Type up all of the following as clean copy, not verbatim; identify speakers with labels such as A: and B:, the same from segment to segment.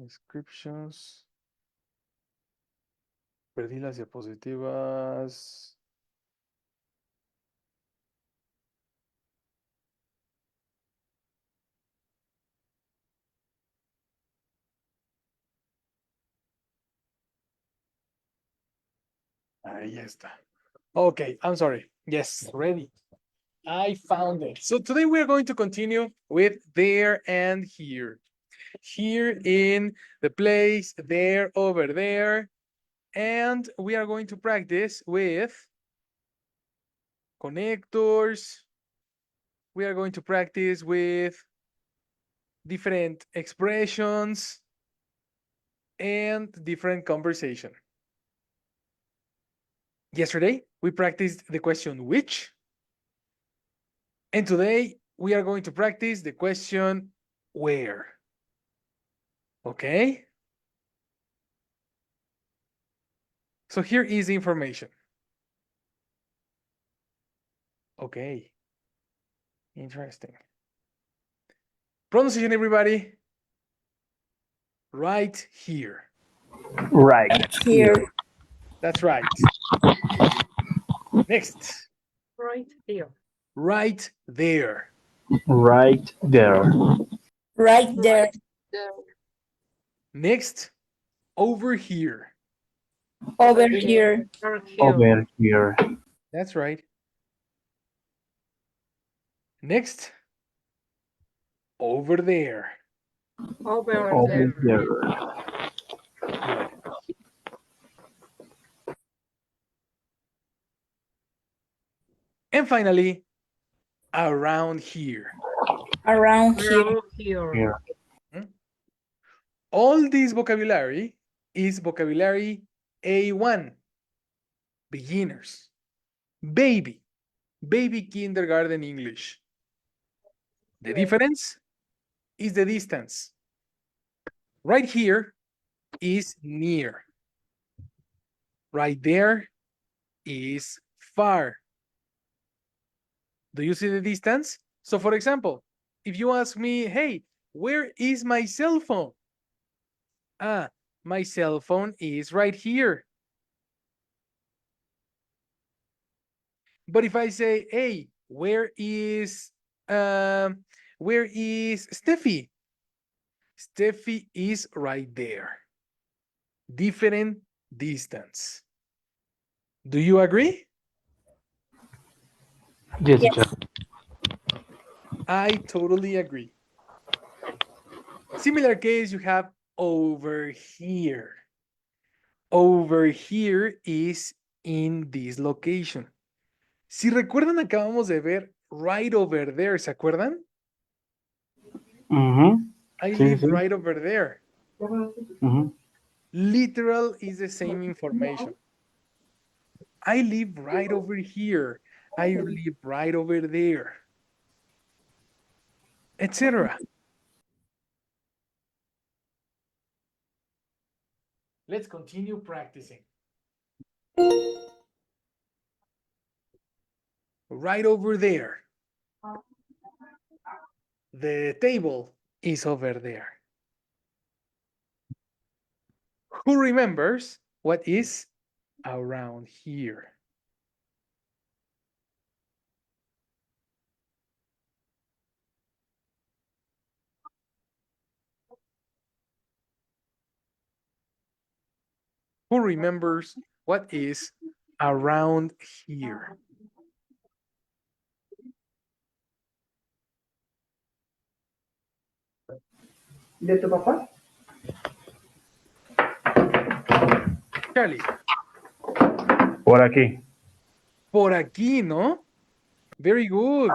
A: Descriptions. Perdí las diapositivas. Ahí está. Okay, I'm sorry. Yes, ready. I found it. So today we are going to continue with there and here. Here in the place, there, over there. And we are going to practice with connectors. We are going to practice with different expressions and different conversation. Yesterday, we practiced the question which. And today, we are going to practice the question where. Okay? So here is the information. Okay. Interesting. Pronunciation, everybody. Right here.
B: Right here.
A: That's right. Next.
C: Right here.
A: Right there.
B: Right there.
C: Right there.
A: Next. Over here.
C: Over here.
B: Over here.
A: That's right. Next. Over there.
C: Over
B: Over
C: there.
B: there.
A: Good. And finally, around here.
C: Around here.
B: Here.
A: All this vocabulary is vocabulary A1, beginners. Baby, baby kindergarten English. The difference is the distance. Right here is near. Right there is far. Do you see the distance? So for example, if you ask me, hey, where is my cell phone? Ah, my cell phone is right here. But if I say, hey, where is Steffi? Steffi is right there. Different distance. Do you agree?
B: Yes, teacher.
A: I totally agree. Similar case, you have over here. Over here is in this location. Si recuerdan, acabamos de ver right over there, ¿se acuerdan? I live right over there. Literal is the same information. I live right over here. I live right over there, etc. Let's continue practicing. Right over there. The table is over there. Who remembers what is around here? Who remembers what is around here?
D: ¿De tu papá?
A: Charlie.
B: Por aquí.
A: Por aquí, ¿no? Very good.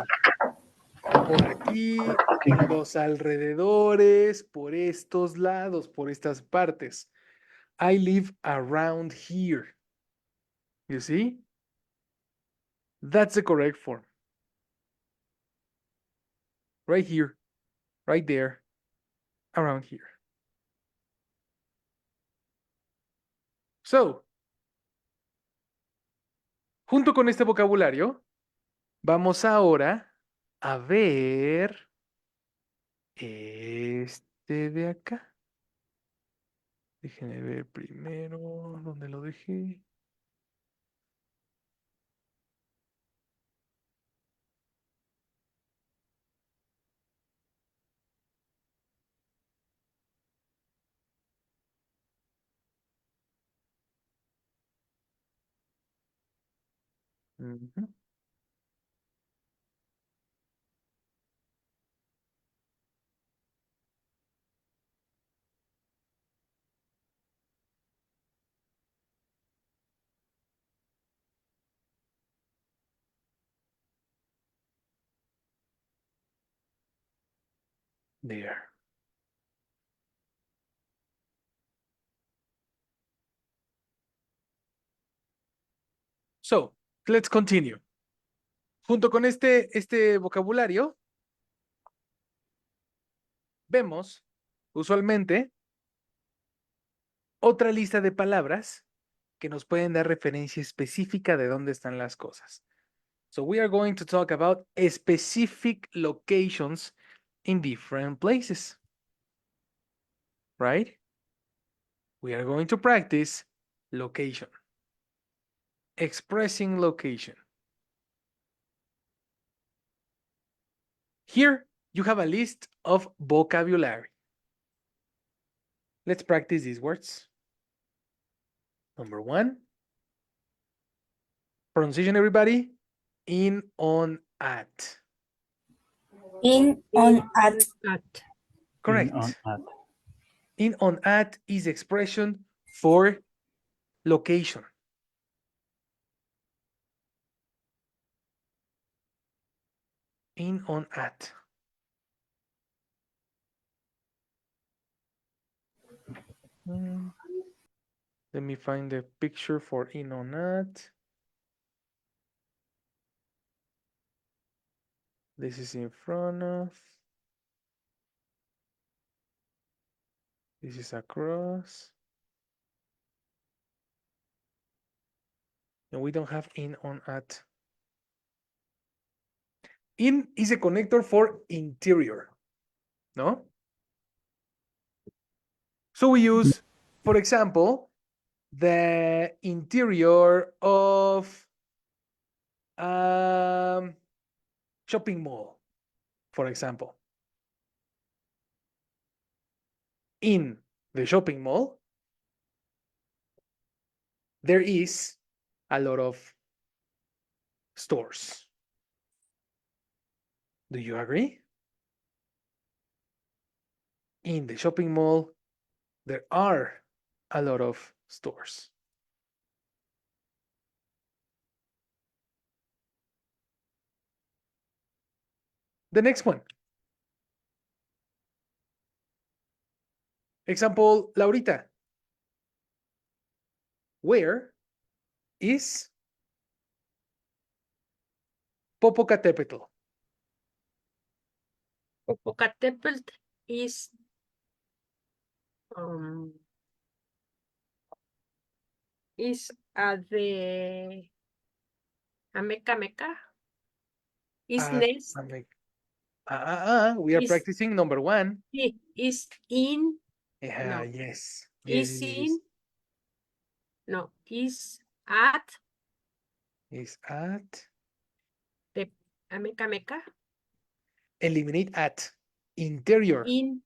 A: Por aquí, en los alrededores, por estos lados, por estas partes. I live around here. You see? That's the correct form. Right here, right there, around here. So, junto con este vocabulario, vamos ahora a ver este de acá. Déjenme ver primero dónde lo dejé. Ujú. There. So, let's continue. Junto con este vocabulario, vemos usualmente otra lista de palabras que nos pueden dar referencia específica de dónde están las cosas. So we are going to talk about specific locations in different places, right? We are going to practice location, expressing location. Here you have a list of vocabulary. Let's practice these words. Number one, pronunciation, everybody. In, on, at.
C: In, on, at.
A: Correct.
B: In, on, at.
A: In, on, at is expression for location. In, on, at. Let me find the picture for in, on, at. This is in front of. This is across. And we don't have in, on, at. In is a connector for interior, no? So we use, for example, the interior of shopping mall, for example. In the shopping mall, there is a lot of stores. Do you agree? In the shopping mall, there are a lot of stores. The next one. Example, Laurita. Where is Popocatépetl?
E: Popocatépetl is um the Ameca Meca is next.
A: We are
E: Is-
A: practicing number one.
E: Is in
A: Yeah,
E: no.
A: yes.
E: Is
A: Yes.
E: in no is at
A: Is at.
E: the Ameca Meca
A: Eliminate at. Interior.
E: in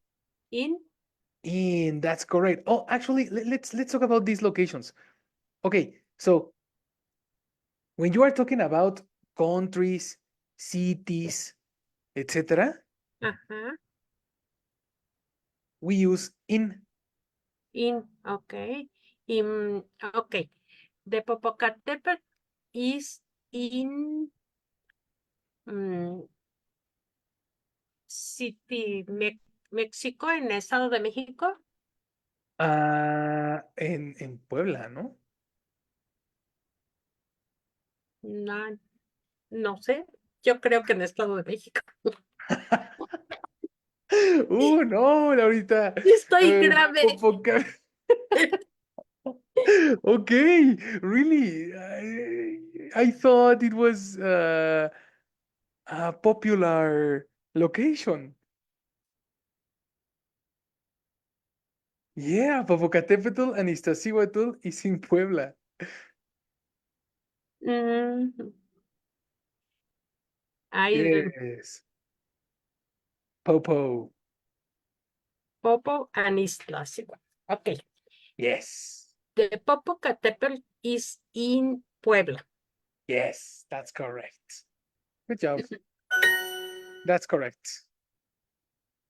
A: In, that's correct. Oh, actually, let's talk about these locations. Okay, so when you are talking about countries, cities, etc., we use in.
E: okay okay. The Popocatépetl is in City México, en el Estado de México.
A: En Puebla, ¿no?
E: No, no sé. Yo creo que en el Estado de México.
A: No, Laurita.
E: Estoy grave.
A: Okay, really. I thought it was a popular location. Yeah, Popocatépetl and Iztaccíhuatl is in Puebla.
E: Mm, either
A: Yes. Popo.
E: Popo and Iztaccíhuatl. Okay.
A: Yes.
E: The Popocatépetl is in Puebla.
A: Yes, that's correct. Good job. That's correct.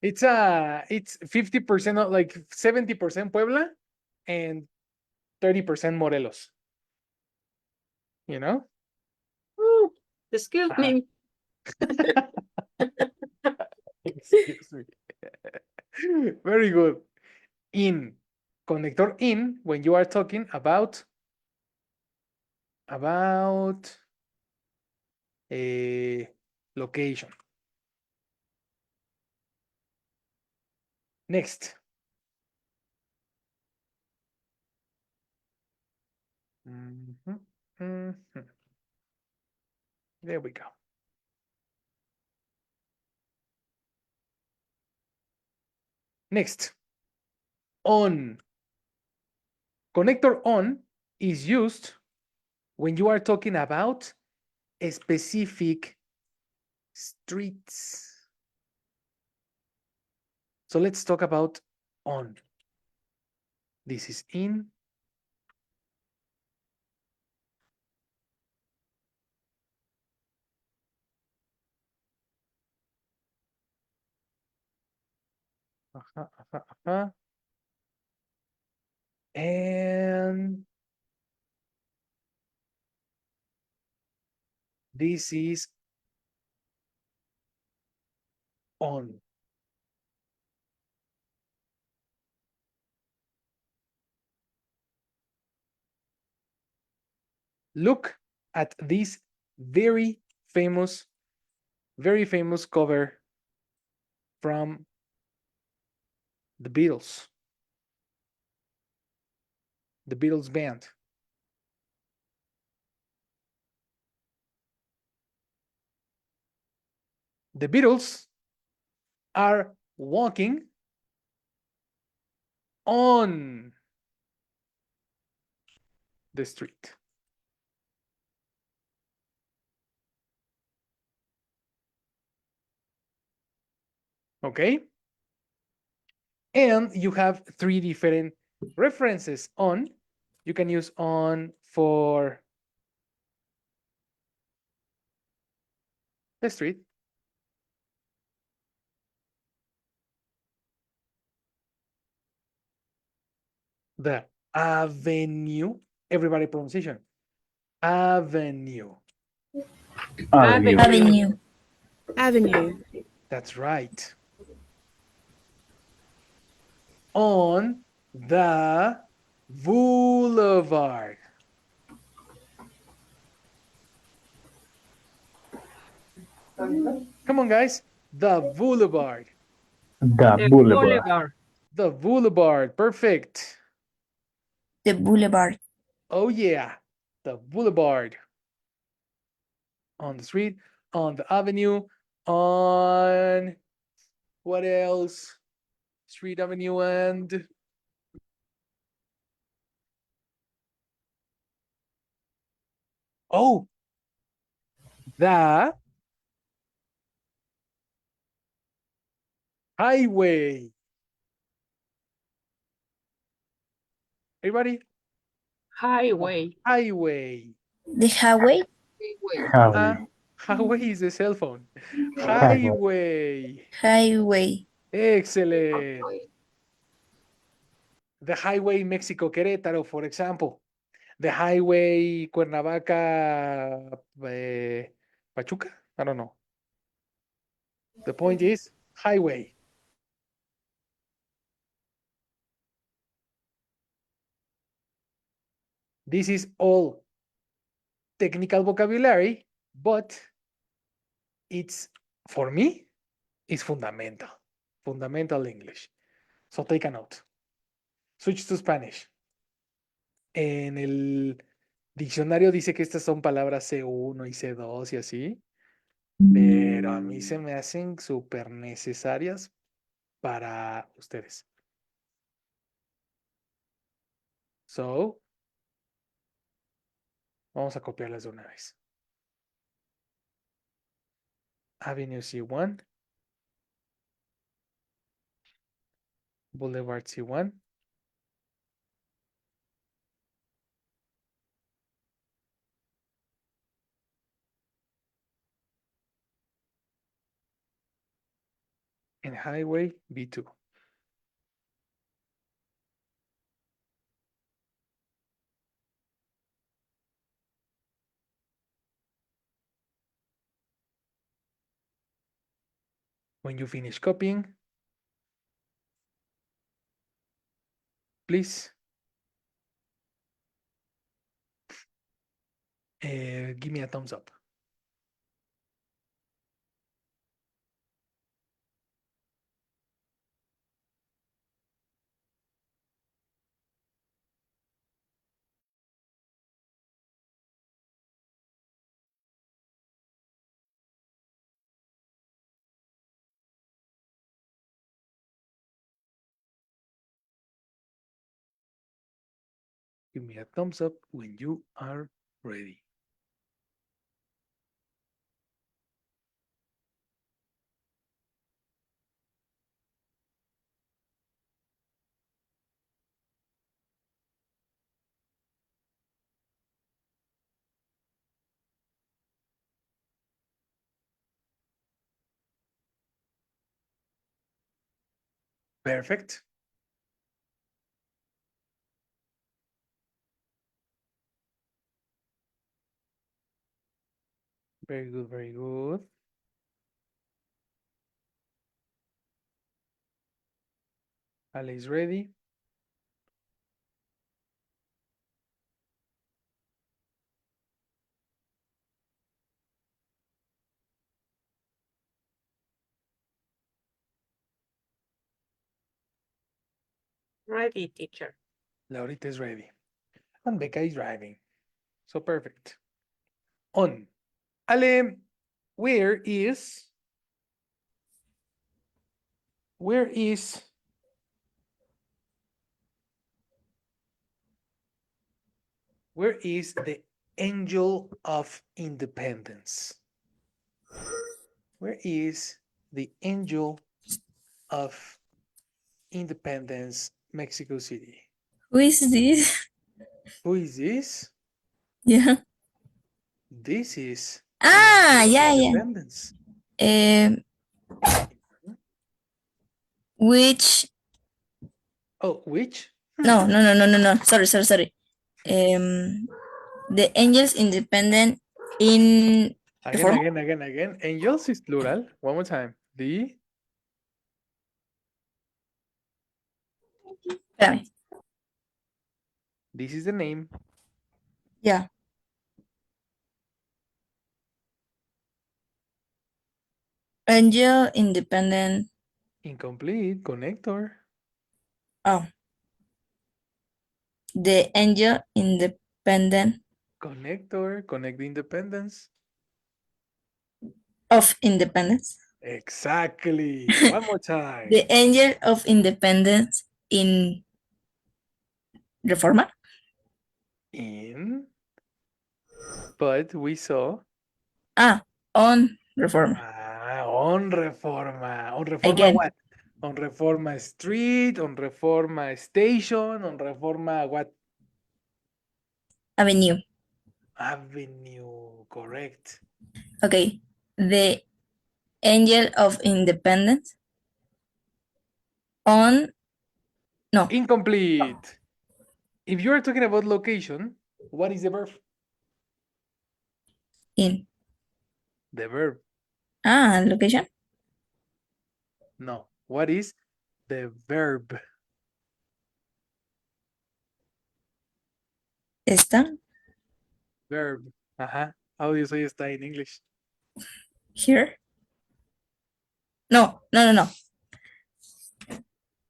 A: It's 50% like 70% Puebla and 30% Morelos. You know?
E: Ooh, excuse
A: Uh-huh.
E: me.
A: Excuse me. Very good. In. Connector in when you are talking about a location. Next. Mhm, mhm. There we go. Next. On. Connector on is used when you are talking about a specific streets. So let's talk about on. This is in. And this is on. Look at this very famous, very famous cover from the Beatles. The Beatles band. The Beatles are walking on the street. Okay? And you have three different references on. You can use on for the street, the avenue, everybody pronunciation, avenue.
B: Avenue.
C: Avenue.
F: Avenue.
A: That's right. On the boulevard. Come on, guys. The boulevard.
B: The
E: The
B: boulevard.
E: boulevard.
A: The boulevard. Perfect.
C: The boulevard.
A: Oh, yeah. The boulevard. On the street, on the avenue, on what else? Street, avenue, and oh, the highway. Everybody?
E: Highway.
A: Highway.
C: The highway.
B: Highway.
A: Highway is a cell phone.
B: Highway.
A: Highway.
C: Highway.
A: Excellent. The highway Mexico Querétaro, for example. The highway Cuernavaca Pachuca. I don't know. The point is highway. This is all technical vocabulary, but it's, for me, it's fundamental. Fundamental English. So take a note. Switch to Spanish. En el diccionario dice que estas son palabras C1 y C2 y así, pero a mí se me hacen súper necesarias para ustedes. So, vamos a copiarlas de una vez. Avenue C1, Boulevard C1, and Highway B2. When you finish copying, please give me a thumbs up. Give me a thumbs up when you are ready. Perfect. Very good, very good. Ale is ready.
E: Ready, teacher.
A: Laurita is ready. And Becca is driving. So perfect. On. Ale, where is the angel of independence? Where is the angel of independence, Mexico City?
C: Who is this?
A: Who is this?
C: Yeah.
A: This is the
C: Ah,
A: angel of
C: yeah, yeah.
A: independence.
C: Which?
A: Oh, which?
C: No. Sorry. The angels independent in reform.
A: Again. Angels is plural. One more time. The
C: Espérame.
A: this is the name.
C: Yeah. Angel independent.
A: Incomplete. Connector.
C: Oh. The angel independent
A: Connector. Connect the independence.
C: of independence.
A: Exactly. One more time.
C: The angel of independence in Reforma.
A: In. But we saw.
C: On Reforma.
A: On Reforma. On Reforma
C: Again.
A: what? On Reforma Street, on Reforma Station, on Reforma what?
C: Avenue.
A: Avenue. Correct.
C: Okay. The angel of independence on. No.
A: Incomplete. If you are talking about location, what is the verb?
C: In.
A: The verb.
C: Location.
A: No. What is the verb?
C: Está
A: Verb. How do you say está in English?
C: here. No.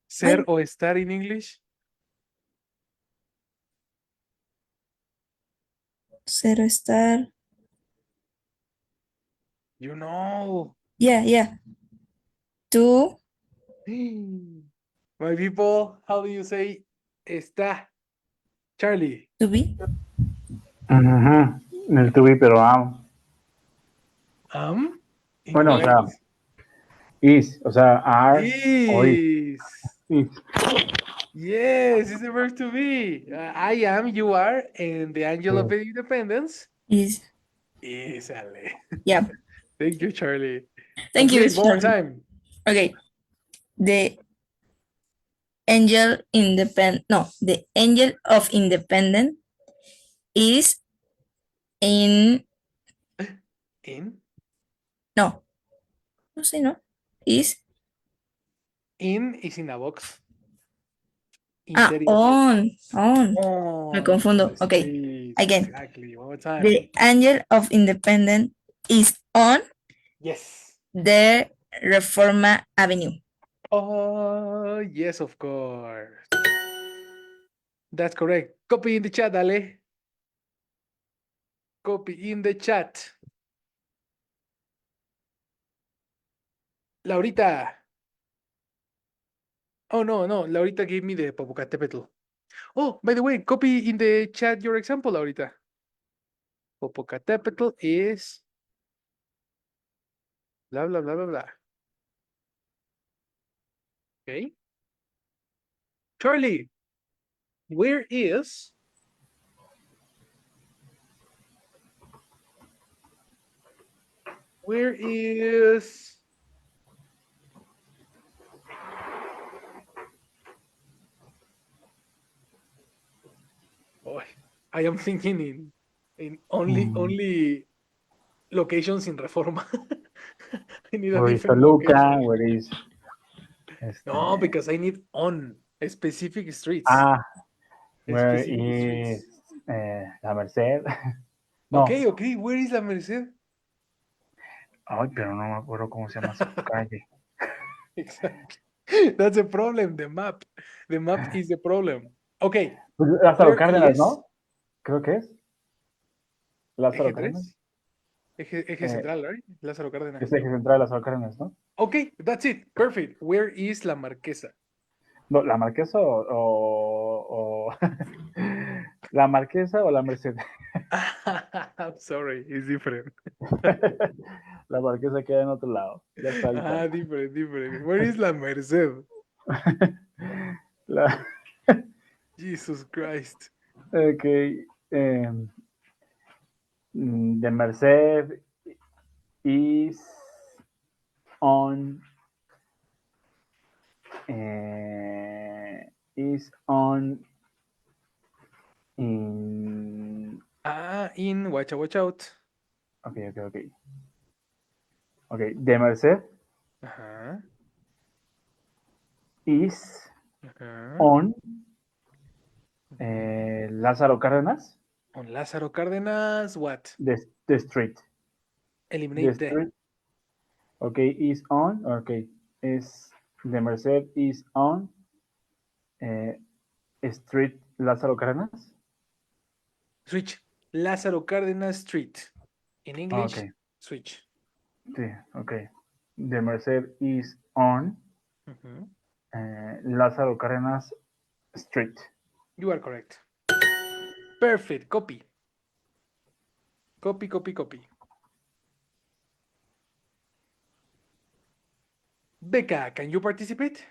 A: Ser o estar in English?
C: Cero estar.
A: You know.
C: Yeah. To.
A: My people, how do you say está? Charlie.
C: To be.
B: Ujú. El to be, pero Bueno, o
A: Incorrect.
B: sea, is, o sea, are o
A: Is.
B: is.
A: Yes, it's the verb to be. I am, you are, and the angel of
B: Sí.
A: independence
C: Is.
A: is Ale.
C: Yeah.
A: Thank you, Charlie.
C: Thank you,
A: Complete one more
C: Charlie.
A: time.
C: Okay. The angel the angel of independence is in
A: In.
C: no sé, no is
A: In is in a box. Interior.
C: on me
A: On
C: confundo.
A: the
C: Okay,
A: streets.
C: again,
A: Exactly. One more time.
C: the angel of independence is on
A: Yes.
C: the Reforma Avenue.
A: Oh, yes, of course. That's correct. Copy in the chat, Ale. Copy in the chat. Laurita. Oh, no, no. Laurita gave me the Popocatépetl. Oh, by the way, copy in the chat your example, Laurita. Popocatépetl is blah, blah, blah, blah, blah. Okay. Charlie, where is where is oh, I am thinking in only locations in Reforma. I need a
B: Where is
A: different location.
B: Toluca? Where is
A: No, because I need on specific streets.
B: Ah, where
A: Specific
B: is
A: streets.
B: La Merced?
A: Okay,
B: No.
A: okay. Where is La Merced?
B: Ay, pero no me acuerdo cómo se llama su calle.
A: Exactly. That's a problem. The map. The map is the problem. Okay.
B: Pues Lázaro
A: Where
B: Cárdenas,
A: is
B: ¿no? Creo que es. Lázaro
A: Eje
B: Cárdenas.
A: 3? Eje
B: Eh,
A: central, right? Lázaro Cárdenas.
B: es eje central de Lázaro Cárdenas, ¿no?
A: Okay, that's it. Perfect. Where is La Marquesa?
B: No, ¿la Marquesa ¿La Marquesa o la Merced?
A: I'm sorry, it's different.
B: La Marquesa queda en otro lado. Ya está el
A: Ah,
B: cuenta.
A: different, different. Where is La Merced?
B: La,
A: Jesus Christ.
B: ok. The Merced is on is on in
A: In watch out.
B: okay. The Merced
A: Ajá.
B: is
A: Ajá.
B: on Lázaro Cárdenas.
A: On Lázaro Cárdenas, what?
B: The street. The
A: Eliminate the.
B: street. Okay, is on. Okay, is the Merced is on uh, street Lázaro Cárdenas.
A: Switch. Lázaro Cárdenas Street. In English,
B: Okay,
A: switch.
B: sí, okay. The Merced is on
A: Mhm.
B: Lázaro Cárdenas Street.
A: You are correct. Perfect. Copy. Copy, copy, copy. Becca, can you participate?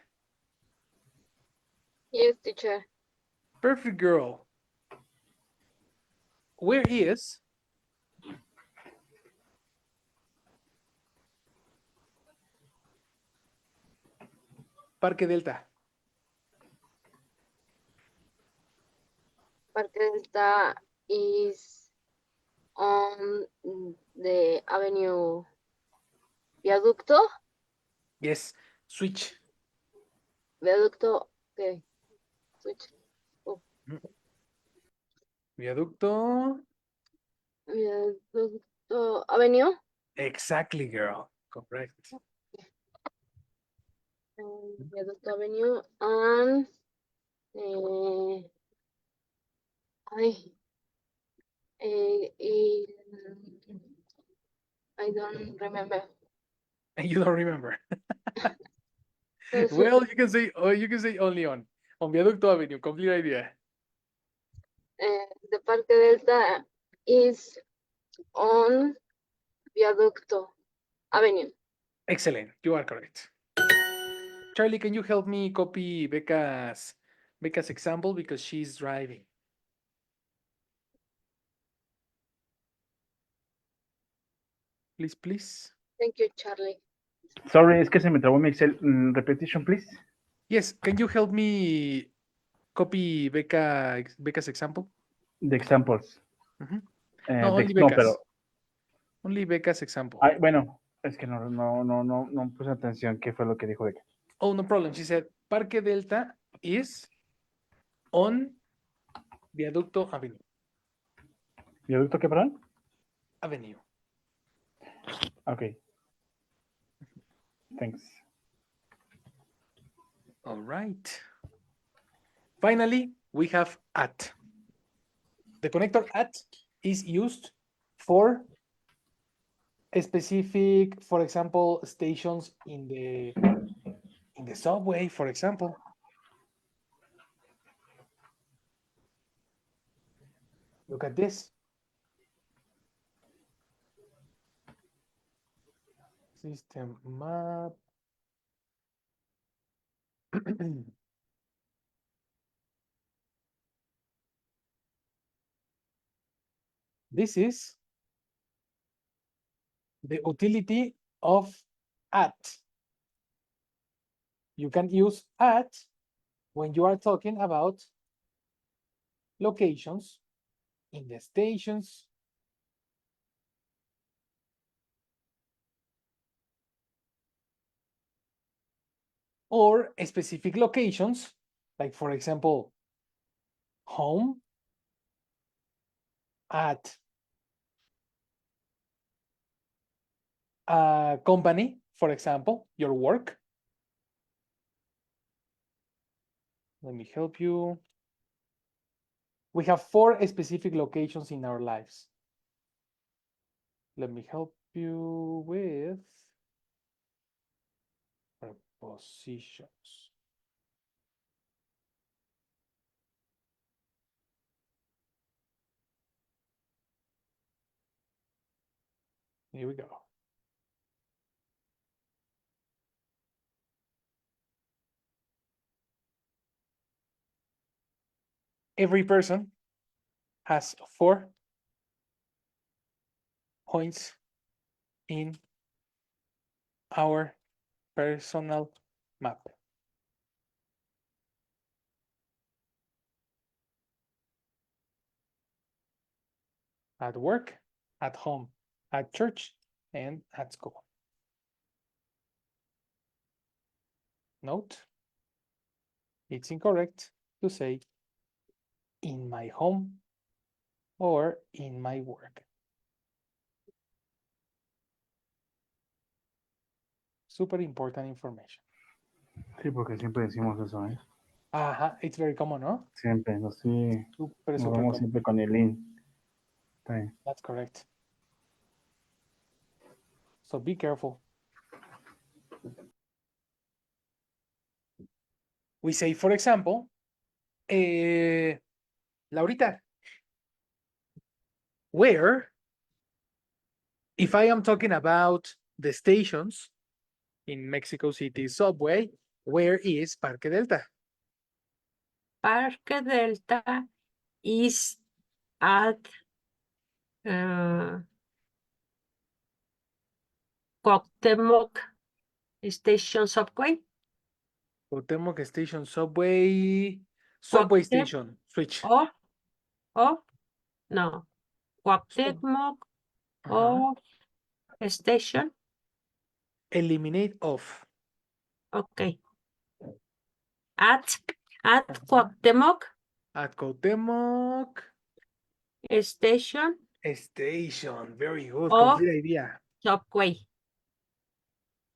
E: Yes, teacher.
A: Perfect girl. Where is Parque Delta?
E: Parque Delta is on the Avenue Viaducto.
A: Yes. Switch.
E: Viaducto. Okay. Switch.
A: Viaducto.
E: Viaducto Avenue.
A: Exactly, girl. Correct.
E: Viaducto Avenue and I I don't remember.
A: And you don't remember. Well, you can say only on Viaducto Avenue. Complete idea.
F: the Parque Delta is on Viaducto Avenue.
A: Excellent. You are correct. Charlie, can you help me copy Becca's example because she's driving? Please, please.
F: Thank you, Charlie.
B: Sorry, es que se me trabó mi Excel. Repetition, please.
A: Yes, can you help me copy Becca's example?
B: The examples.
A: Mhm.
B: No,
A: only
B: no,
A: Becca's.
B: pero.
A: Only Becca's example.
B: Bueno, es que no puse atención qué fue lo que dijo Beca.
A: Oh, no problem. She said Parque Delta is on Viaducto Avenue.
B: ¿Viaducto qué, perdón?
A: Avenue.
B: Ok. Thanks.
A: All right. Finally, we have at. The connector at is used for a specific, for example, stations in the subway, for example. Look at this. System map. This is the utility of at. You can use at when you are talking about locations in the stations, or specific locations, like for example, home, at a company, for example, your work. Let me help you. We have 4 specific locations in our lives. Let me help you with prepositions. Here we go. Every person has 4 points in our personal map. At work, at home, at church, and at school. Note, it's incorrect to say in my home or in my work. Super important information.
B: Sí, porque siempre decimos eso, ¿eh?
A: Ajá, it's very common, ¿no?
B: Siempre, no sí.
A: Super,
B: Nos
A: super
B: vamos
A: common.
B: siempre con el in. Está bien.
A: That's correct. So be careful. We say, for example, Laurita, where, if I am talking about the stations in Mexico City subway, where is Parque Delta?
E: Parque Delta is at Cuauhtémoc Station Subway.
A: Cuauhtémoc Station subway
E: Cuauhtémoc
A: station, switch.
E: O no, Cuauhtémoc
A: Ajá.
E: Station.
A: Eliminate off.
E: Okay. At Cuauhtémoc
A: At Cuauhtémoc
E: Station
A: Station. Very good.
E: of
A: Complete idea.
E: Subway.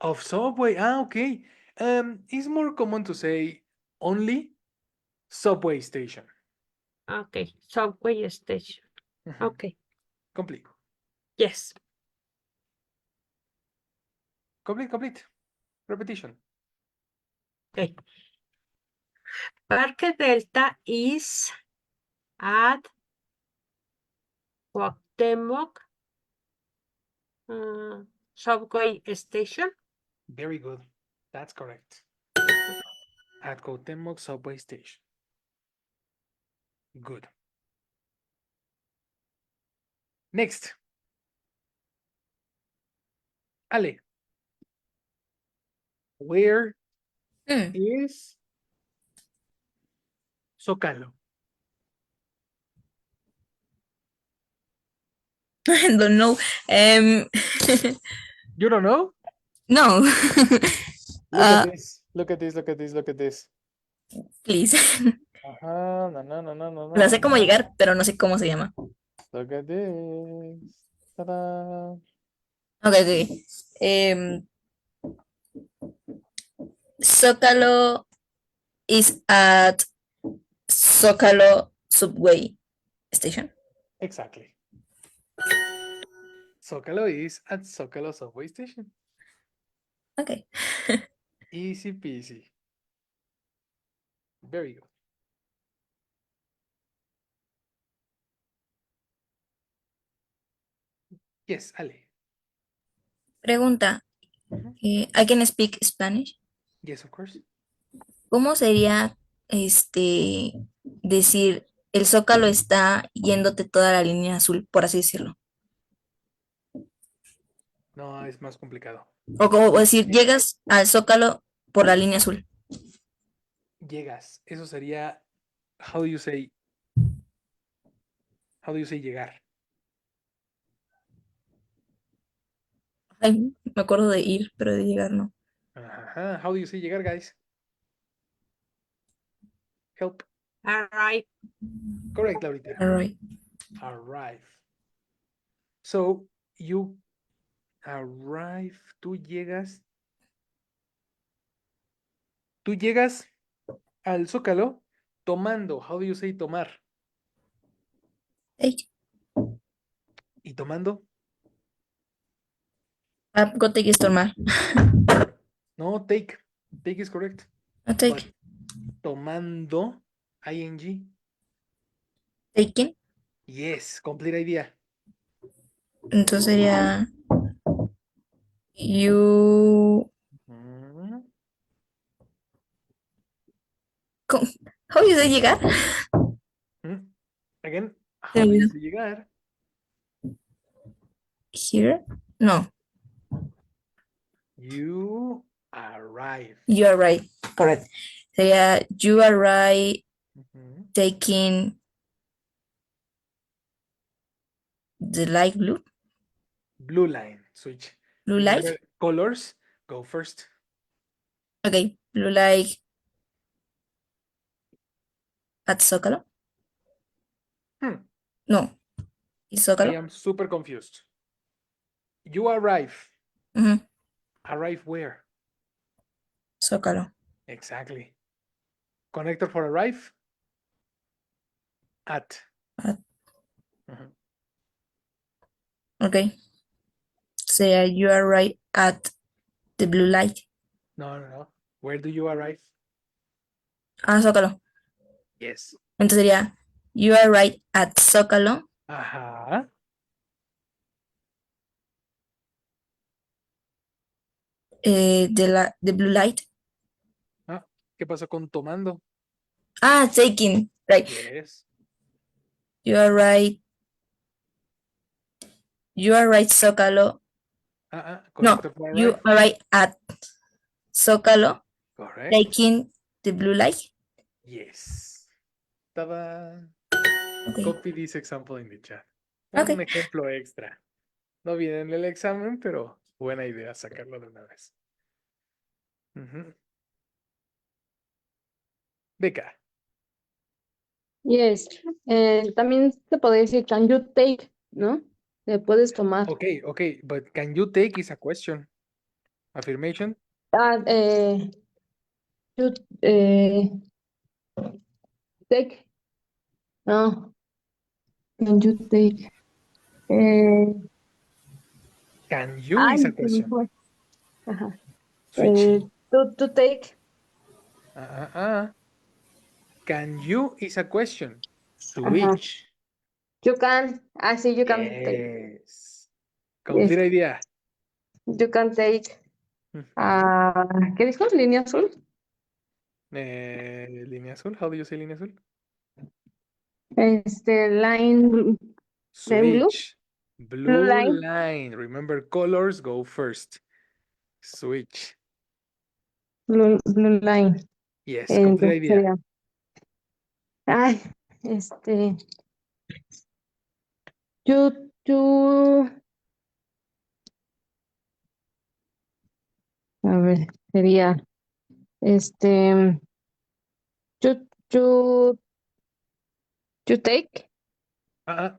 A: Of subway. Ah, okay. It's more common to say only subway station.
E: Okay, Subway Station. Okay.
A: Complete.
E: Yes.
A: Complete. Repetition.
E: Okay. Parque Delta is at Cuauhtémoc subway station.
A: Very good. That's correct. At Cuauhtémoc subway station. Good. Next. Ale. Where
C: Hmm.
A: is Zócalo?
C: I don't know.
A: You don't know?
C: No.
A: Look at this. Look at this. Look at this. Look at this.
C: Please.
A: Ajá. No, no, no, no, no,
C: No sé cómo
A: no.
C: llegar, pero no sé cómo se llama.
A: Look at this. Ta-da.
C: Ok, ok. Zócalo is at Zócalo subway station.
A: Exactly. Zócalo is at Zócalo subway station.
C: Ok.
A: Easy peasy. Very good. Yes, Ale.
C: Pregunta.
A: Ujú.
C: I can speak Spanish.
A: Yes, of course.
C: ¿Cómo sería decir el Zócalo está yéndote toda la línea azul, por así decirlo?
A: No, es más complicado.
C: O como decir, llegas al Zócalo por la línea azul.
A: Llegas. Eso sería. How do you say llegar?
C: Ay, me acuerdo de ir, pero de llegar no.
A: Ajá. How do you say llegar, guys? Help.
E: Arrive.
A: Correct, Laurita.
C: Alright.
A: Arrive. So, you arrive. Tú llegas al Zócalo tomando. How do you say tomar?
C: Take.
A: ¿Y tomando?
C: Go take is tomar.
A: No, take. Take is correct.
C: No
A: But
C: take.
A: tomando, ing.
C: Taking.
A: Yes, complete idea.
C: Entonces sería you.
A: Mm,
C: How do you say llegar?
A: mm. Again,
C: Se
A: how
C: me
A: do you
C: olvidó.
A: say llegar?
C: Here? No.
A: You arrive.
C: You are right. Correct. Sería you are right
A: Ujú.
C: taking the light blue.
A: Blue line, switch.
C: Blue light.
A: Remember, colors, go first.
C: Okay. Blue light at Zócalo.
A: Hmm,
C: No. Is
A: I
C: Zócalo?
A: am super confused. You arrive.
C: Mhm.
A: Arrive where?
C: Zócalo.
A: Exactly. Connector for arrive? At.
C: At.
A: Mhm.
C: Okay. Sería you are right at the blue light.
A: No, no, no. Where do you arrive?
C: Ah, Zócalo.
A: Yes.
C: Entonces sería you are right at Zócalo.
A: Ajá.
C: The blue light.
A: Ah, ¿qué pasó con tomando?
C: Ah, taking. Right.
A: Yes.
C: You are right. You are right, Zócalo. No,
A: Connector for
C: you
A: arrive?
C: are right at Zócalo,
A: Correct.
C: taking the blue light.
A: Yes. Tada.
C: Okay.
A: Copy this example in the chat. Un
C: Okay.
A: ejemplo extra. No viene en el examen, pero buena idea sacarlo de una vez. Ujú. Beca.
F: Yes. También se podría decir, can you take, ¿no? Le puedes tomar.
A: Okay, okay, but can you take is a question. Affirmation.
F: Ah, you, take. No. Can you take?
A: Can you is a
F: Se me
A: question.
F: fue. Ajá.
A: Switchy.
F: To take.
A: Can you is a question.
F: Ajá.
A: Switch.
F: You can. Sí, you can take.
A: Yes.
F: Yes,
A: Complete idea.
F: you can take.
A: Ujú.
F: ¿Qué dijo? Línea azul.
A: Línea azul. How do you say línea azul?
F: Line de blue.
A: Switch.
F: Blue
A: Blue
F: line.
A: line. Remember, colors go first. Switch.
F: Blue line.
A: Yes, complete
F: Entonces
A: idea.
F: sería. Ay, you, a ver, sería, you, you, you take,
A: Uh-uh.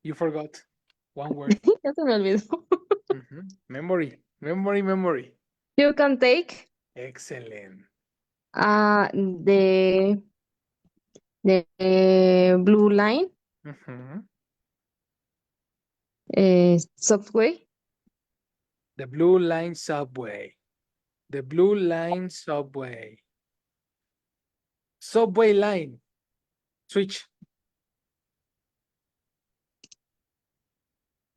A: You forgot one word.
F: ya se me olvidó.
A: Ujú. Memory. Memory, memory.
F: You can take,
A: Excellent.
F: the blue line,
A: Ujú.
F: subway,
A: The blue line subway. The blue line subway. Subway line. Switch.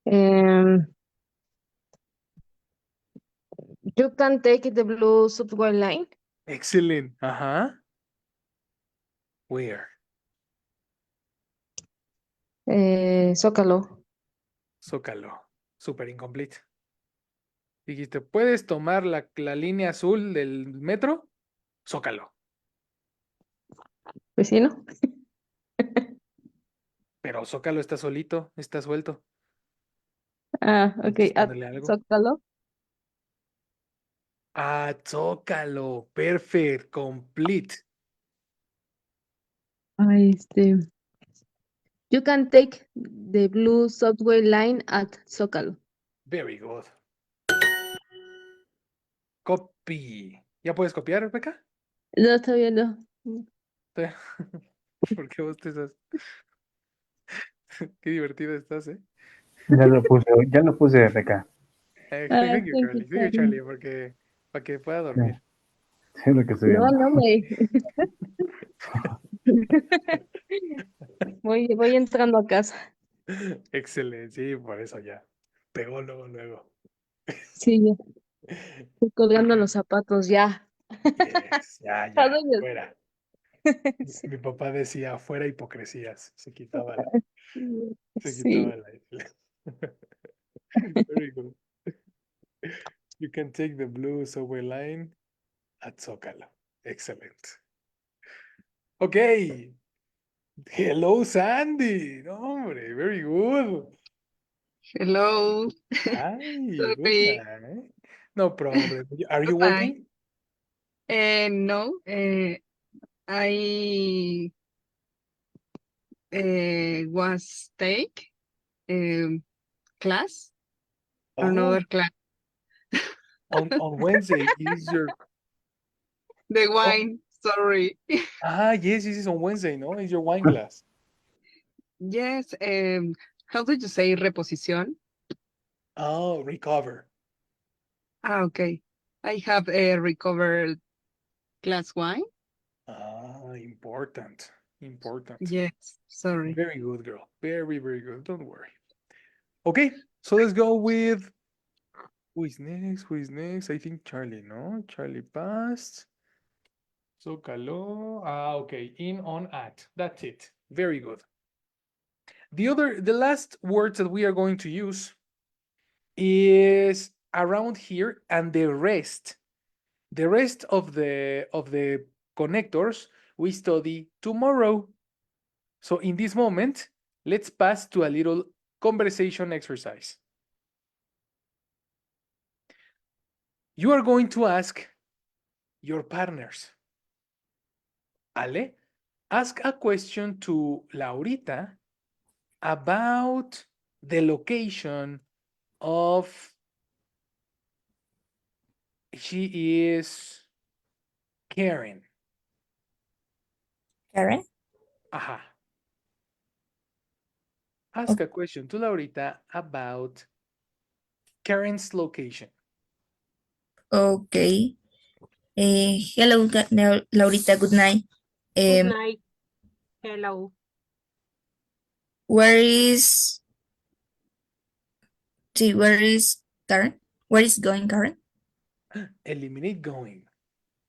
F: um, you can take the blue subway line,
A: Excellent. Uh-huh. Where?
F: Zócalo.
A: Zócalo. Super incomplete. Dijiste, ¿puedes tomar la línea azul del metro? Zócalo.
F: Pues sí, ¿no?
A: Pero Zócalo está solito, está suelto.
F: Ok,
A: Entonces póndele algo.
F: Zócalo.
A: Ah, Zócalo. Perfect. Complete.
F: Ah, You can take the blue subway line at Zócalo.
A: Very good. Copy. ¿Ya puedes copiar, Rebeca?
F: No, todavía no.
A: ¿Por qué vos te estás? Qué divertida estás, ¿eh?
B: Ya lo puse acá.
A: Thank you,
F: Thank you,
A: Charlie. Thank you,
F: Charlie.
A: Charlie, porque para que pueda
B: Sí,
A: dormir.
B: sí, lo que estoy
F: No,
B: viendo.
F: no, voy entrando a casa.
A: Excelente, sí, por eso ya. Pegó luego, luego.
F: Sí, ya estoy colgando los zapatos, ya.
A: Yes, ya,
F: ¿A
A: ya,
F: dónde?
A: fuera.
F: Sí.
A: Mi papá decía, fuera hipocresías. Se
F: Sí.
A: quitaba la. Very good. You can take the blue subway line at Zócalo. Excellent. Okay. Hello, Sandy. No, hombre, very good.
G: Hello,
A: Hi, good
G: sorry.
A: night. No problem. Are you
G: Good night.
A: working?
G: No, I was take class,
A: Oh,
G: another class,
A: on Wednesday is your.
G: the
A: Oh,
G: wine, sorry.
A: yes, this is on Wednesday, no? It's your wine class.
G: Yes, how did you say reposición?
A: Oh, recover.
G: Okay. I have a recovered class wine.
A: Important. Important.
G: Yes, sorry.
A: Very good, girl. Very, very good. Don't worry. Okay, so let's go with who is next? Who is next? I think Charlie, no? Charlie passed. So Calo. Okay. In, on, at. That's it. Very good. The last words that we are going to use is around here, and the rest of the connectors we study tomorrow. So in this moment, let's pass to a little conversation exercise. You are going to ask your partners. Ale, ask a question to Laurita about the location of she is Karen.
C: Karen?
A: Aha. Ask a question to Laurita about Karen's location.
C: Okay. Hello, Laurita, good night.
E: Good
C: Um,
E: night. Hello.
C: Where is Karen? Where is going Karen?
A: Eliminate going.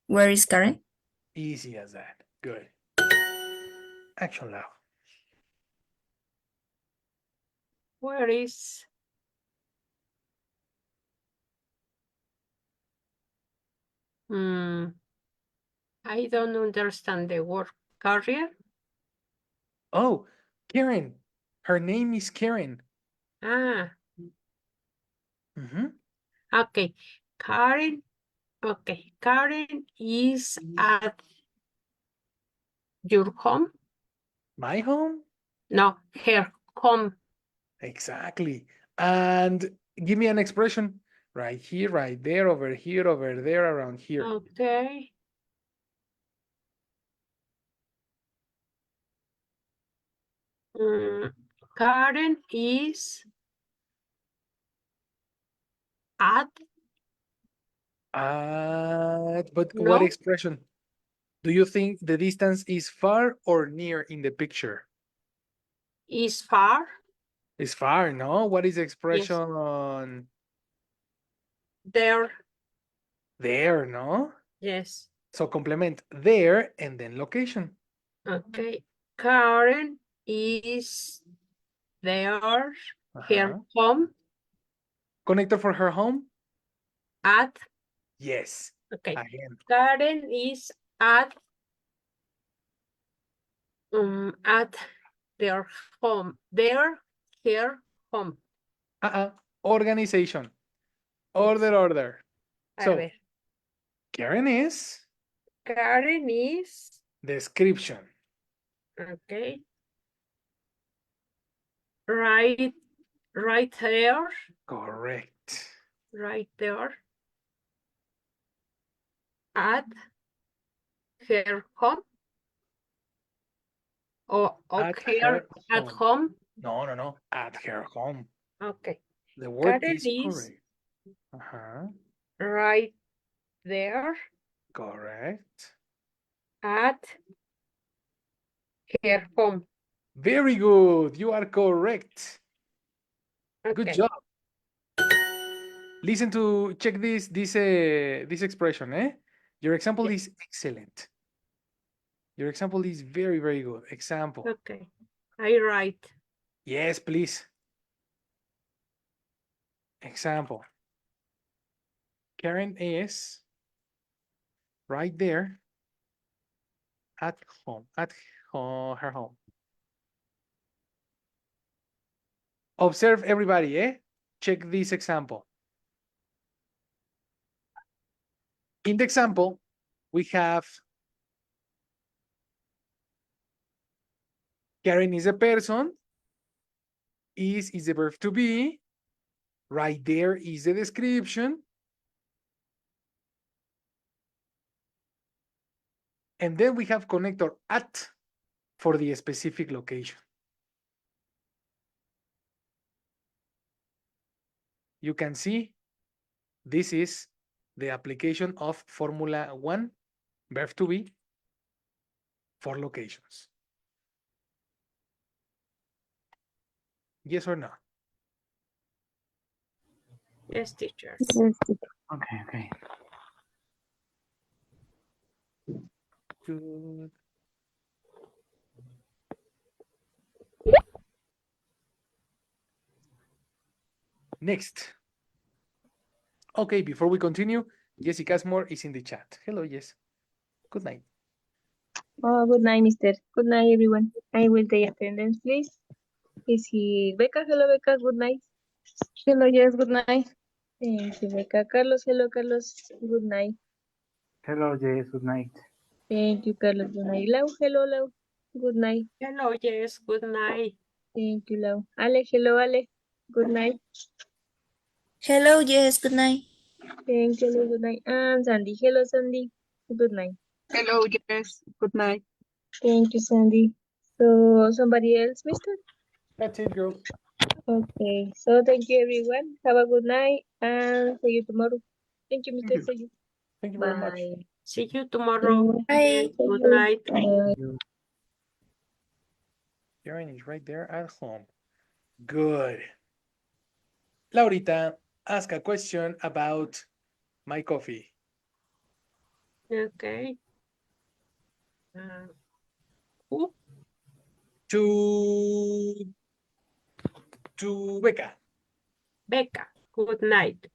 C: Where is Karen?
A: Easy as that. Good. Action now.
E: Where is I don't understand the word career.
A: Oh, Karen. Her name is Karen.
E: Ah,
A: Mm-hmm.
E: okay. Karen. Okay. Karen is at your home.
A: My home?
E: No, her home.
A: Exactly. And give me an expression. Right here, right there, over here, over there, around here.
E: Okay. Karen is at
A: But what
E: no
A: expression? Do you think the distance is far or near in the picture?
E: is far.
A: It's far, no? What is the
E: Yes.
A: expression?
E: There.
A: There, no?
E: Yes.
A: So complement there and then location.
E: Okay. Karen is there. Her
A: Uh-huh.
E: home
A: Connector for her home?
E: at.
A: Yes.
E: Okay.
A: Again.
E: Karen is at their home. Her home.
A: Organization. Order,
E: Yes.
A: order.
E: A
A: So,
E: ver.
A: Karen is
E: Karen is
A: description.
E: okay. Right there.
A: Correct.
E: Right there. At her home. Or
A: At
E: her
A: her
E: at
A: home.
E: home.
A: No. At her home.
E: Okay.
A: The word
E: Karen
A: is
E: is
A: correct. Uh-huh.
E: right there
A: Correct.
E: at her home.
A: Very good. You are correct.
E: Okay.
A: Good job. Listen to check this expression, eh? Your example
E: Yes.
A: is excellent. Your example is very, very good. Example.
E: Okay. I write.
A: Yes, please. Example. Karen is right there at home, her home. Observe everybody, eh? Check this example. In the example, we have Karen is a person, is the verb to be, right there is the description, and then we have connector at for the specific location. You can see this is the application of Formula 1, verb to be, for locations. Yes or no?
E: Yes, teacher.
F: Yes, teacher.
B: Okay.
A: Good. Next. Okay, before we continue, Jessica Casmore is in the chat. Hello, Jess. Good night.
F: Oh, good night, mister. Good night, everyone. I will take attendance, please. Is he Becca? Hello, Becca. Good night. Hello, yes, good night. Thank you, Becca. Carlos, hello, Carlos. Good night.
B: Hello, Jess. Good night.
F: Thank you, Carlos. Good night. Lau, hello, Lau. Good night.
E: Hello, yes, good night.
F: Thank you, Lau. Ale, hello, Ale. Good night.
C: Hello, yes, good night.
F: Thank you, Ale. Good night. And Sandy, hello, Sandy. Good night.
G: Hello, yes. Good night.
F: Thank you, Sandy. So, somebody else, mister?
A: That's it, girl.
F: Okay. So, thank you, everyone. Have a good night and see you tomorrow. Thank you, mister.
A: you.
F: See you.
A: Thank you very much.
F: Bye.
E: See you tomorrow.
C: Bye.
E: Good night.
F: Bye.
B: You.
A: Karen is right there at home. Good. Laurita, ask a question about my coffee.
E: Okay. Who?
A: To Becca.
E: Becca. Good night.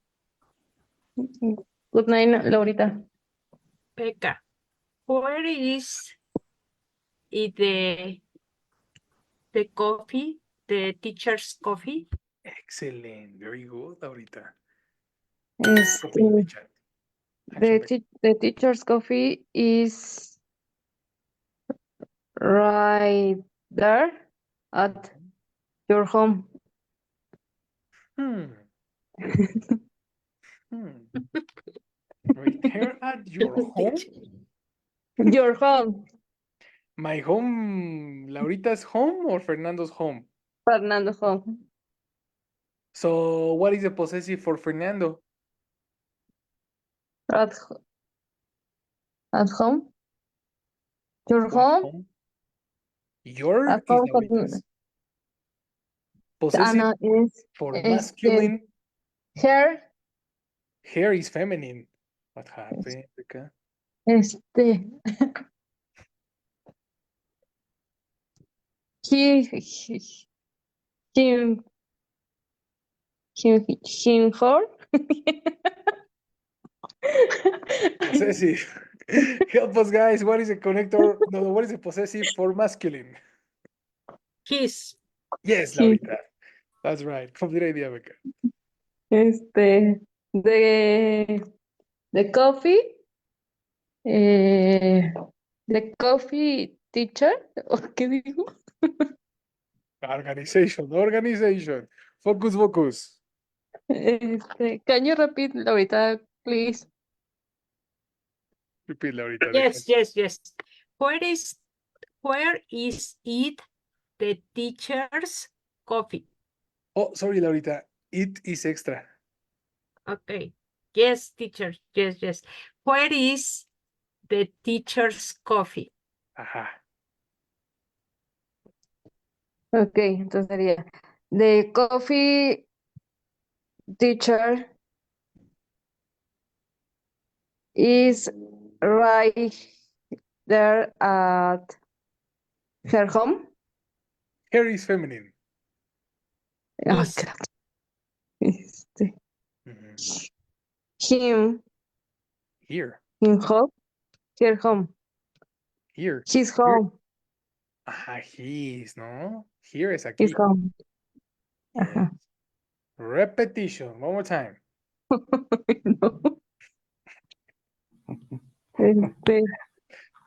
F: Good night, Laurita.
E: Becca. Where is it the coffee? The teacher's coffee?
A: Excellent. Very good, Laurita.
F: Este,
A: Coffee in the chat. Action, Becca.
F: the teacher's coffee is right there at your home.
A: Hmm. Right here at your home.
F: Your home,
A: My home, Laurita's home or Fernando's home?
F: Fernando home.
A: So what is the possessive for Fernando?
F: At, at home? Your
A: What
F: home?
A: Your
F: At
A: is
F: home
A: Laurita's. Possessive
F: Ana es
A: for masculine.
F: her,
A: Hair is feminine. What happened, Becca?
F: he, him, her.
A: Possessive. Help us, guys. What is the connector? No, what is the possessive for masculine?
E: His.
A: Yes,
F: His.
A: Laurita. That's right. Complete idea, Becca.
F: The coffee, the coffee teacher, ¿o qué digo?
A: Organization. Focus.
F: Can you repeat ahorita, please?
A: Repeat, Laurita.
E: Yes. Where is it the teacher's coffee?
A: Oh, sorry, Laurita. It is extra.
E: Okay. Yes, teacher. Yes. Where is the teacher's coffee?
A: Ajá.
F: Ok, entonces sería, the coffee teacher is right there at her home.
A: Hair is feminine.
F: Ay,
E: Is.
F: crap.
A: Mhm.
F: Him,
A: Here.
F: home, her home,
A: Here.
F: his
A: Here.
F: home,
A: Ajá, his, ¿no? Here es
F: his
A: aquí.
F: home.
A: Yes.
F: Ajá.
A: Repetition. One more time.
F: No.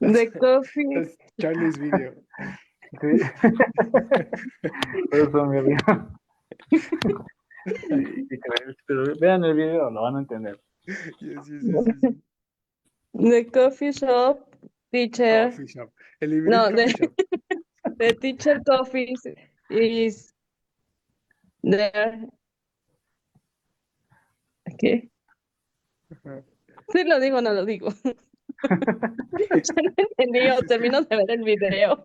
F: The coffee.
A: That's Charlie's video.
B: Sí. Por eso me río. Pero vean el video, lo van a entender.
A: Yes.
F: The coffee shop teacher.
A: Coffee shop. Eliminate
F: No,
A: coffee shop.
F: the teacher coffee is there. ¿Qué?
A: Ajá.
F: Sí lo digo, no lo digo. Ya no entendí, o termino de ver el video.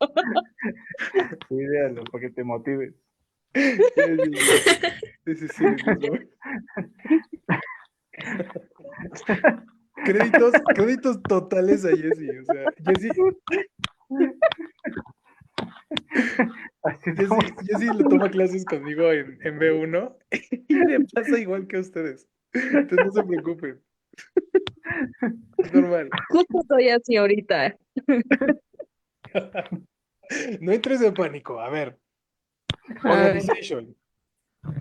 B: Sí, véanlo, para que te motives.
A: Yes. This is it. Créditos totales a Jessy. O sea,
B: Así estamos.
A: Jessy lo toma clases conmigo en B1 y le pasa igual que a ustedes. Entonces no se preocupen. Es normal.
F: Justo estoy así ahorita.
A: No entres en pánico. A ver.
F: A ver,
A: Organization.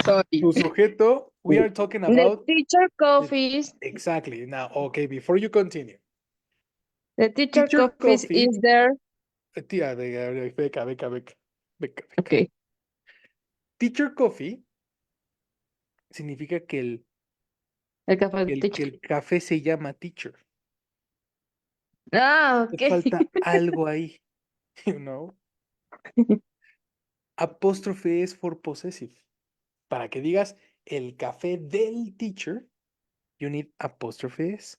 F: sorry.
A: Tu sujeto, we are talking
F: The
A: about.
F: teacher coffee.
A: Exactly. Now, okay, before you continue.
F: The teacher
A: Teacher
F: coffee
A: coffee.
F: is there.
A: Tía, Beca.
F: Okay.
A: Teacher coffee significa que
F: El café del
A: que
F: teacher.
A: el café se llama teacher.
F: Ah,
A: Te
F: ok.
A: falta algo ahí, you know. Apóstrofe es for possessive. Para que digas el café del teacher, you need apostrophe s.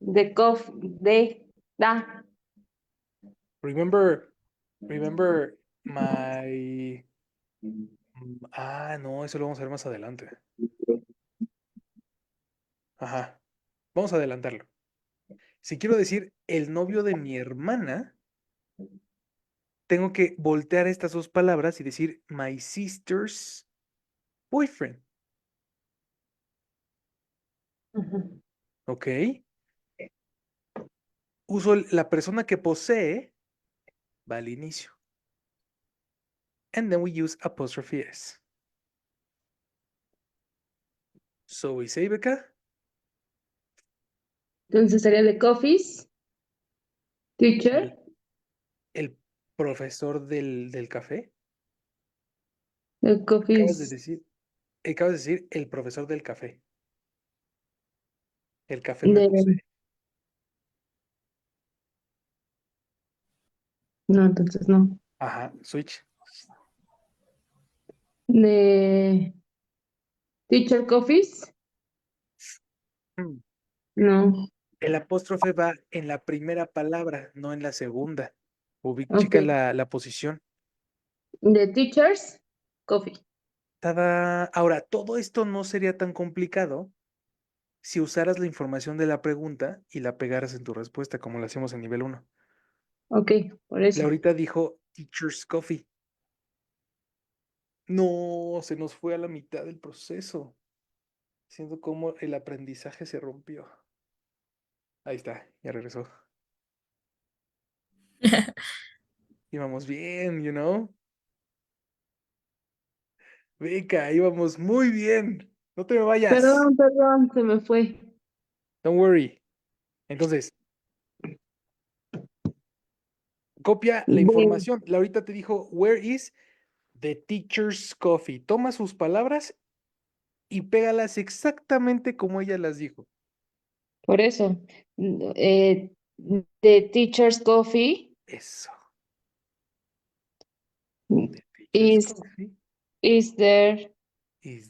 F: The coffee.
A: Remember Remember my... no, eso lo vamos a ver más adelante. Ajá, vamos a adelantarlo. Si quiero decir el novio de mi hermana, tengo que voltear estas dos palabras y decir my sister's boyfriend. ¿Ok? Uso la persona que posee, va al inicio. And then we use apostrophe S. So we say, Becca,
F: Entonces sería de coffees, teacher,
A: el profesor del café.
F: de
A: Acabas de
F: coffees,
A: decir, el profesor del café. El café me
F: de,
A: posee.
F: no, entonces no,
A: Ajá, switch.
F: de teacher coffees,
A: Mm.
F: no,
A: El apóstrofe va en la primera palabra, no en la segunda.
F: ok,
A: Checa la posición.
F: de teachers coffee,
A: Tada. Ahora, todo esto no sería tan complicado si usaras la información de la pregunta y la pegaras en tu respuesta, como lo hacemos en nivel 1.
F: ok, por eso,
A: Laurita dijo Teacher's Coffee. No, se nos fue a la mitad del proceso. Siento como el aprendizaje se rompió. Ahí está, ya regresó. Íbamos bien, you know. Beca, íbamos muy bien. No te me vayas.
F: perdón, se me fue,
A: Don't worry. Entonces, copia la
F: de,
A: información. Laurita te dijo, where is the teacher's coffee? Toma sus palabras y pégalas exactamente como ella las dijo.
F: por eso, eh, de teachers coffee
A: Eso. The teacher's coffee
F: is there,
A: is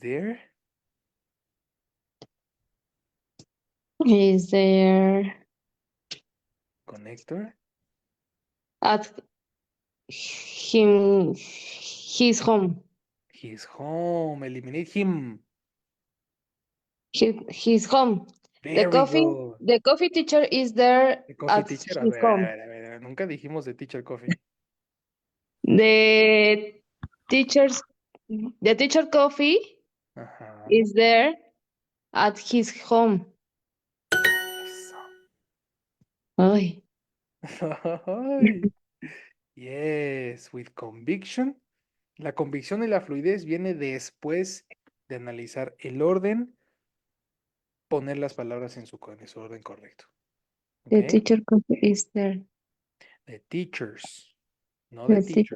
A: there. Connector.
F: at his home.
A: He's home. Eliminate him.
F: His home.
A: Very good.
F: The coffee teacher is there
A: The coffee
F: at
A: teacher. A
F: his
A: ver, a ver,
F: home.
A: a ver, a ver. Nunca dijimos de teacher coffee.
F: The teacher's the teacher coffee
A: Ajá.
F: is there at his home.
A: Eso.
F: Ay,
A: Ay. Yes, with conviction. La convicción y la fluidez viene después de analizar el orden, poner las palabras en en su orden correcto.
F: the
A: ¿Ok?
F: teacher coffee is there.
A: The teachers, no
F: The
A: the teacher.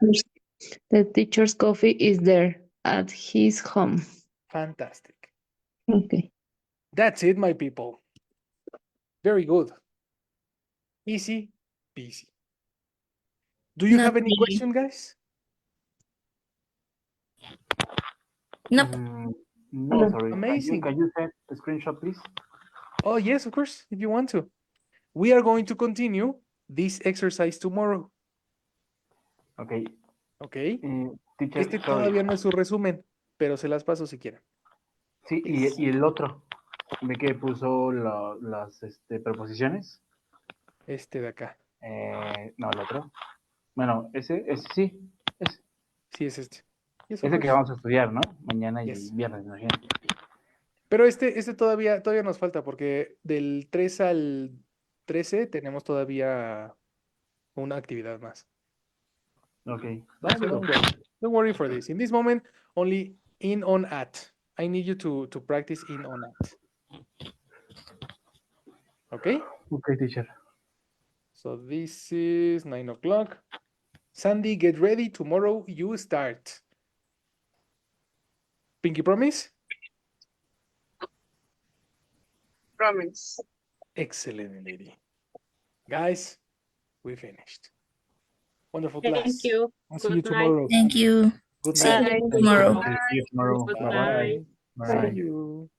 F: teacher's coffee is there at his home.
A: Fantastic.
F: Okay.
A: That's it, my people. Very good. Easy peasy. Do you
C: Not
A: have any
C: really.
A: question, guys?
C: Nope.
B: No,
F: No.
B: sorry.
A: Amazing.
B: Can you send the screenshot, please?
A: Oh, yes, of course, if you want to. We are going to continue this exercise tomorrow.
B: Okay.
A: ¿Ok?
B: Teacher,
A: Este
B: sorry.
A: todavía no es su resumen, pero se las paso si quieren.
B: Sí, y el otro. Ve que puso las preposiciones.
A: Este de acá.
B: No, el otro. Bueno, ese sí.
A: Sí, es este. Yes, of
B: Ese que
A: course.
B: vamos a estudiar, ¿no? Mañana y
A: Yes.
B: viernes, me imagino.
A: Pero este todavía nos falta porque del 3 al 13 tenemos todavía una actividad más.
B: Ok.
A: So don't worry. Don't worry for this. In this moment, only in on at. I need you to practice in on at. Okay?
B: Ok, teacher.
A: So this is 9 o'clock. Sandy, get ready. Tomorrow you start. Pinky promise?
G: Promise.
A: Excellent, lady. Guys, we finished. Wonderful
E: Thank
A: class.
E: you.
A: I'll see you
E: Good night.
A: tomorrow.
C: Thank you.
A: Good
C: See
A: night.
C: you
E: Bye.
B: Thank you.
C: tomorrow.
B: Okay, see you tomorrow.
E: Good
A: Bye
B: Bye-bye.
A: bye.
B: Bye.
A: See you.